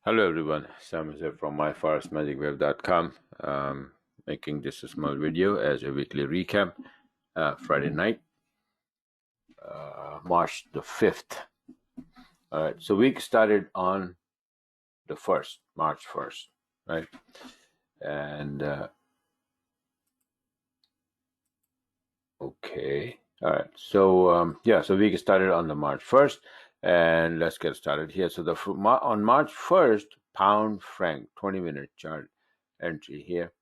Hello everyone, Sam is here from myforexmagicweb.com. Making this a small video as a weekly recap. Friday night, March the 5th. All right, so week started on the 1st, March 1st, right? And okay, all right. So so week started on the March 1st, and let's get started here. So on March 1st, pound franc 20-minute chart entry here.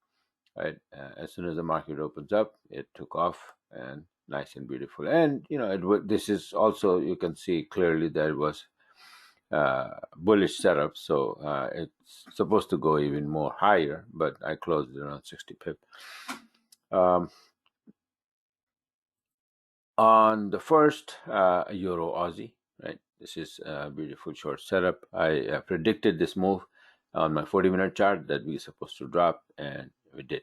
Right, as soon as the market opens up, it took off and nice and beautiful. And this is also, you can see clearly that it was bullish setup, so it's supposed to go even more higher, but I closed it around 60 pip. On the first, Euro Aussie, right? This is a beautiful short setup. I predicted this move on my 40-minute chart that we're supposed to drop, and we did.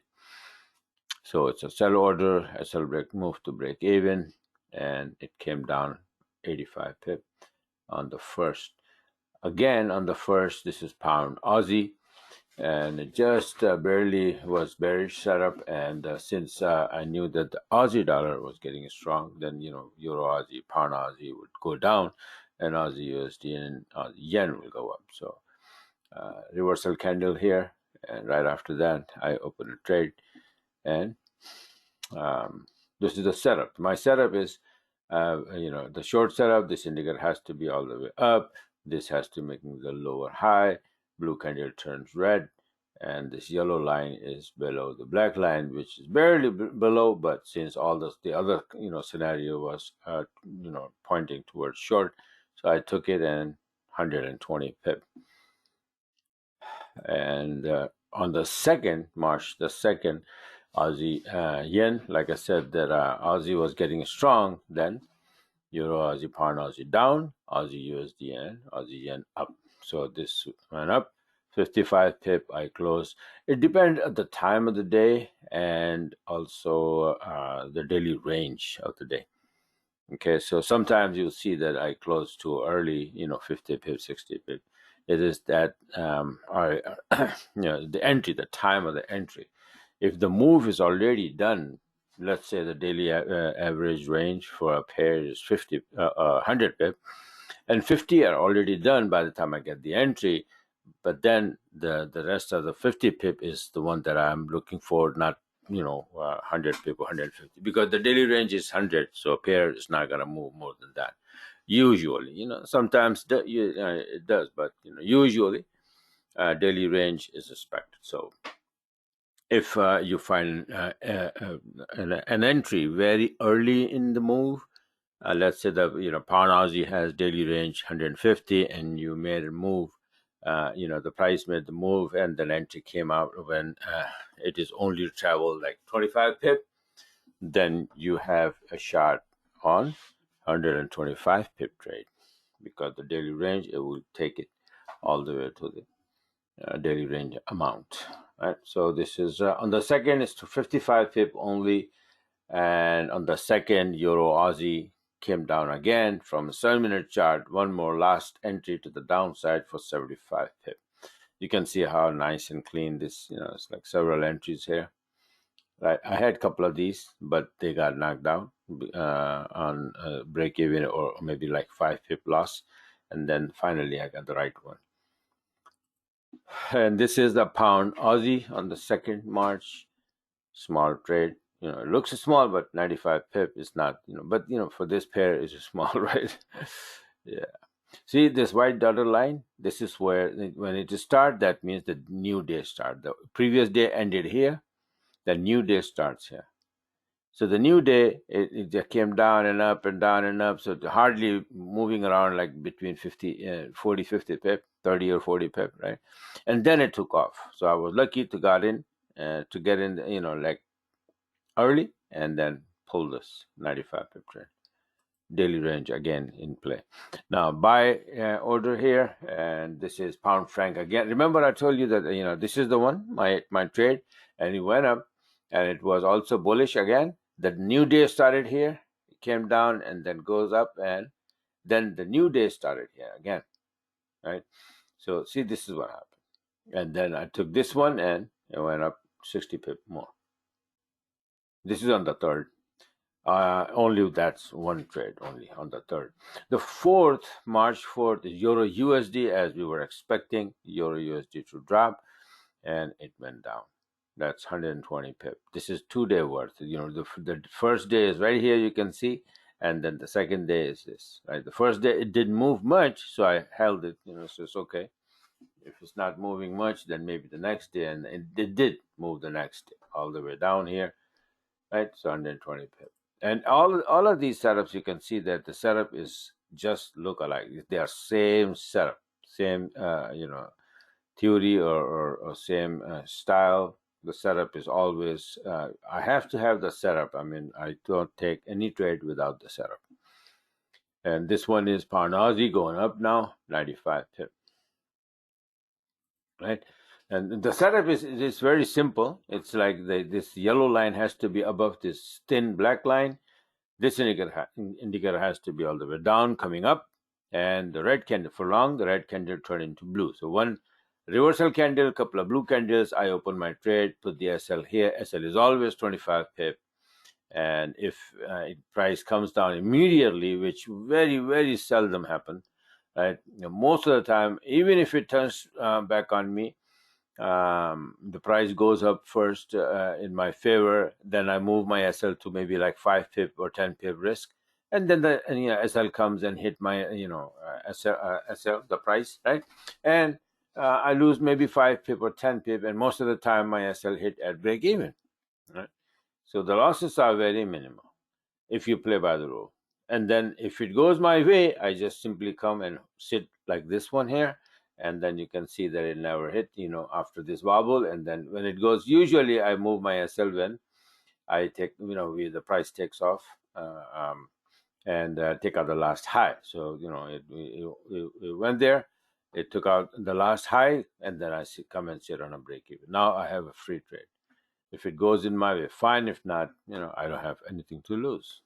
So it's a sell order, a sell break move to break even, and it came down 85 pip on the first. Again, on the first, this is pound Aussie, and it just barely was bearish setup. And since I knew that the Aussie dollar was getting strong, then Euro Aussie, pound Aussie would go down, and Aussie USD and yen will go up. So reversal candle here, and right after that, I opened a trade. And this is the setup. My setup is, the short setup. This indicator has to be all the way up. This has to make the lower high. Blue candle turns red, and this yellow line is below the black line, which is barely below. But since all the other scenario was pointing towards short, so I took it and 120 pip. And on the 2nd, March the 2nd, Aussie yen, like I said, that Aussie was getting strong. Then Euro Aussie pound Aussie down, Aussie USD and Aussie yen up. So this went up 55 pip. I closed. It depends on the time of the day and also the daily range of the day. Okay, so sometimes you'll see that I close too early, 50 pip, 60 pip. It is that the entry, the time of the entry. If the move is already done, let's say the daily average range for a pair is 100 pip, and 50 are already done by the time I get the entry. But then the rest of the 50 pip is the one that I'm looking for, not 100 pip or 150, because the daily range is 100, so a pair is not going to move more than that. Usually, sometimes it does, but usually daily range is expected. So if you find an entry very early in the move, let's say the pound Aussie has daily range 150, and you made a move. The price made the move, and then entry came out when it is only travel like 25 pip. Then you have a shot on 125 pip trade, because the daily range, it will take it all the way to the daily range amount. Right. So this is on the 2nd is to 55 pip only, and on the 2nd, Euro Aussie came down again from a 7-minute chart. One more last entry to the downside for 75 pip. You can see how nice and clean this, it's like several entries here. Right, I had a couple of these, but they got knocked down on break even, or maybe like 5 pip loss, and then finally I got the right one. And this is the pound Aussie on the 2nd March, small trade. It looks small, but 95 pip is not, but for this pair it's small, right? Yeah. See this white dotted line? This is where when it start, that means the new day start. The previous day ended here. The new day starts here. So the new day, it just came down and up and down and up. So hardly moving around like between 40, 50 pip, 30 or 40 pip, right? And then it took off. So I was lucky to get in, like early, and then pull this 95 pip trade. Daily range again in play. Now buy order here, and this is pound franc again. Remember I told you that this is the one, my trade, and it went up, and it was also bullish again. The new day started here, it came down and then goes up, and then the new day started here again, right? So see, this is what happened. And then I took this one and it went up 60 pip more. This is on the third. Only that's one trade only on the third. The fourth, March 4th, is Euro USD, as we were expecting Euro USD to drop, and it went down. That's 120 pip. This is 2-day worth. The first day is right here, you can see, and then the second day is this. Right, the first day it didn't move much, so I held it. So it's okay. If it's not moving much, then maybe the next day, and it did move the next day all the way down here. Right, so 120 pip. And all of these setups, you can see that the setup is just look alike. They are same setup, same theory or same style. The setup is always. I have to have the setup. I mean, I don't take any trade without the setup. And this one is pound Aussie going up now, 95 pip. Right, and the setup is very simple. It's like this yellow line has to be above this thin black line. This indicator has to be all the way down, coming up, and the red candle for long. The red candle turn into blue. So one reversal candle, couple of blue candles. I open my trade, put the SL here. SL is always 25 pip, and if price comes down immediately, which very seldom happen, right? Most of the time, even if it turns back on me, the price goes up first in my favor, then I move my SL to maybe like 5 pip or 10 pip risk, and then the SL comes and hit my SL the price, right? And I lose maybe 5 pip or 10 pip, and most of the time my SL hit at break even, right? So the losses are very minimal if you play by the rule. And then if it goes my way, I just simply come and sit like this one here, and then you can see that it never hit, after this wobble. And then when it goes, usually I move my SL when I take, the price takes off, and take out the last high. So it went there, it took out the last high, and then I come and sit on a break even. Now I have a free trade. If it goes in my way, fine. If not, I don't have anything to lose.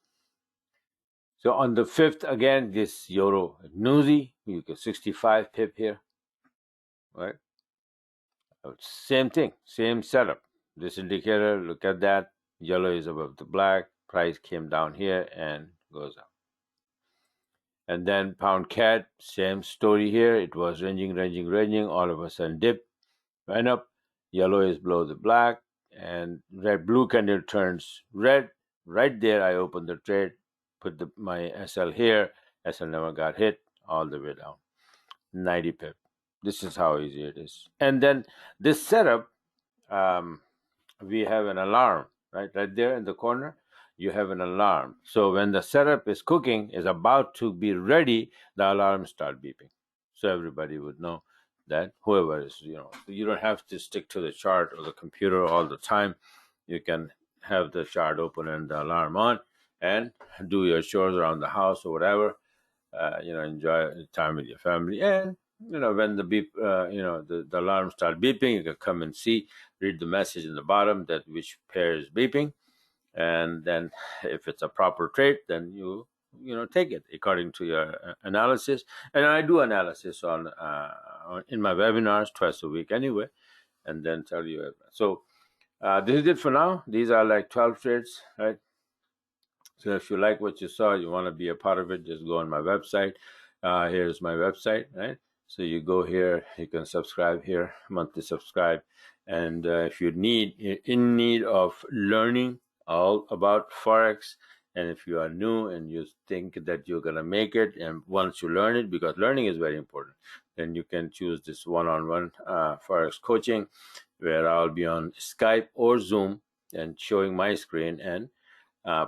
So on the 5th, again, this Euro Newsy, you get 65 pip here, right? Same thing, same setup. This indicator, look at that. Yellow is above the black. Price came down here and goes up. And then pound CAD, same story here. It was ranging. All of a sudden dip, went up. Yellow is below the black, and blue candle turns red. Right there, I opened the trade, put my SL here. SL never got hit, all the way down, 90 pip. This is how easy it is. And then this setup, we have an alarm, right there in the corner. You have an alarm. So when the setup is cooking, is about to be ready, the alarm start beeping. So everybody would know that whoever is, you don't have to stick to the chart or the computer all the time. You can have the chart open and the alarm on and do your chores around the house or whatever. Enjoy time with your family. And when the beep, the alarm start beeping, you can come and read the message in the bottom that which pair is beeping, and then if it's a proper trade, then you take it according to your analysis. And I do analysis on in my webinars twice a week anyway, and then tell you. So this is it for now. These are like 12 trades, right? So if you like what you saw, you want to be a part of it, just go on my website. Here's my website, right? So you go here, you can subscribe here, monthly subscribe. And if you're in need of learning all about Forex, and if you are new and you think that you're going to make it, and once you learn it, because learning is very important, then you can choose this one-on-one Forex coaching, where I'll be on Skype or Zoom and showing my screen, and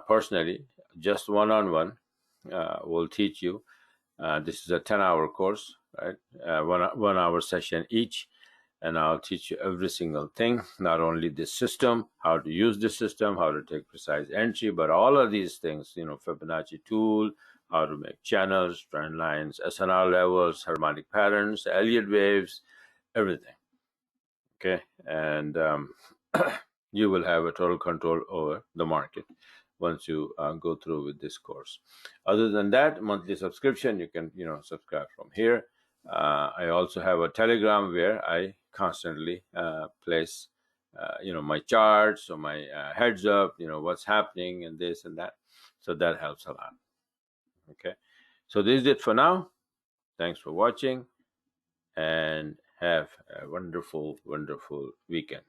personally, just one-on-one, will teach you. This is a 10-hour course, right? 1 hour session each, and I'll teach you every single thing, not only this system, how to use this system, how to take precise entry, but all of these things, Fibonacci tool, how to make channels, trend lines, SNR levels, harmonic patterns, Elliott waves, everything. Okay, and you will have a total control over the market once you go through with this course. Other than that, monthly subscription, you can subscribe from here. I also have a Telegram where I constantly place, my charts or my heads up, what's happening and this and that. So that helps a lot. Okay. So this is it for now. Thanks for watching and have a wonderful, wonderful weekend.